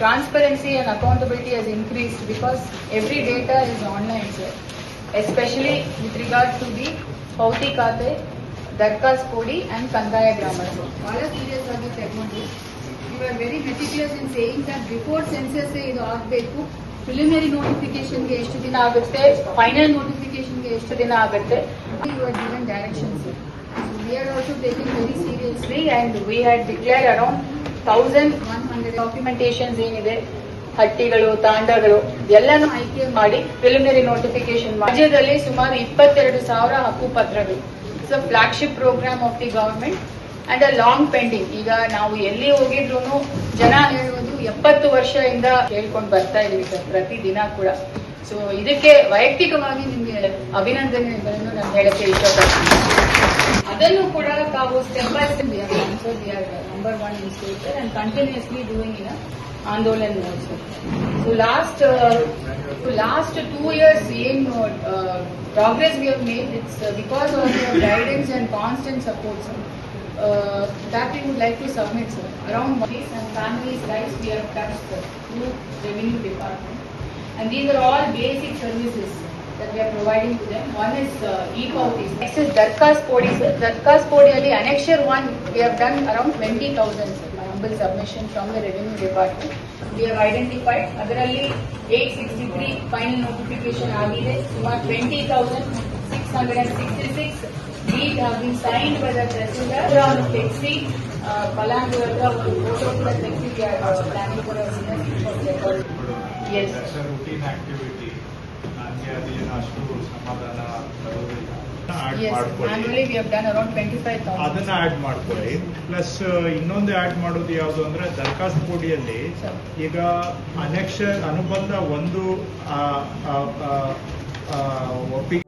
transparency and accountability has increased because every data is online, sir. Especially with regard to the Pauti Khate, Darkas Kodi and Kandaya Grammar. ಬಹಳ serious ಆಗಿ ತಗೊಂಡು you are very meticulous in saying that before census ಇದು ಆಗಬೇಕು. Preliminary ನೋಟಿಫಿಕೇಶನ್ಗೆ ಎಷ್ಟು ದಿನ ಆಗುತ್ತೆ, final ನೋಟಿಫಿಕೇಶನ್ಗೆ ಎಷ್ಟು ದಿನ ಆಗುತ್ತೆ. You are given directions. We are also taking very seriously And we had declared around 1100 documentations ಏನಿದೆ, ಹಟ್ಟಿಗಳು, ತಾಂಡಗಳು ಎಲ್ಲಾನು ಆಯ್ಕೆ ಮಾಡಿ ಪ್ರಿಲಿಮಿನರಿ ನೋಟಿಫಿಕೇಶನ್. ರಾಜ್ಯದಲ್ಲಿ ಸುಮಾರು 22,000 ಹಕ್ಕುಪತ್ರಗಳು. It's a flagship programme of the government and a long pending. ಈಗ ನಾವು ಎಲ್ಲಿ ಹೋಗಿದ್ರು ಜನ ಹೇಳುವುದು 70 ವರ್ಷದಿಂದ ಕೇಳ್ಕೊಂಡು ಬರ್ತಾ ಇದೀವಿ ಸರ್, ಪ್ರತಿದಿನ ಕೂಡ. ಸೊ ಇದಕ್ಕೆ ವೈಯಕ್ತಿಕವಾಗಿ ನಿಮ್ಗೆ ಅಭಿನಂದನೆಗಳನ್ನು ನಾನು ಹೇಳಕ್ಕೆ ಇಷ್ಟಪಡ್ತೀನಿ. ಅದನ್ನು ಕೂಡ ತಾವು step by step number 1 in state and continuously doing in Andolan also. So last 2 years progress we have made. It's because of your guidance and constant support, sir. That we would like to submit, sir. Around families and families' lives we have touched, sir, through Revenue Department. And these are all basic services that we are providing to them. One is e-Pautis. Next is Darkas Kodi, sir. Darkas Kodi ali Annexure 1 we have done around 20,000, sir. My humble submission from the Revenue Department. We have identified adaralli 863 final notification agide. Sumar 20,666 deeds have been signed by the Tehsildar. Around Texi Palangu hatra ಒಂದು photo ಕೂಡ ತೆಗೆಸಿ planning ಕೂಡ record. Yes. That's a routine activity. ಅಷ್ಟು ಸಮಾಧಾನ ಬರೋದಿಲ್ಲ. Yes, annually we have done around 25,000. ಅದನ್ನ add ಮಾಡ್ಕೊಳ್ಳಿ. Plus ಇನ್ನೊಂದು ಆಡ್ ಮಾಡೋದು ಯಾವುದು ಅಂದ್ರೆ ದರ್ಖಾಸ್ ಕೋಡಿಯಲ್ಲಿ ಈಗ ಅನುಬಂಧ ಒಂದು ಒಪ್ಪಿಗೆ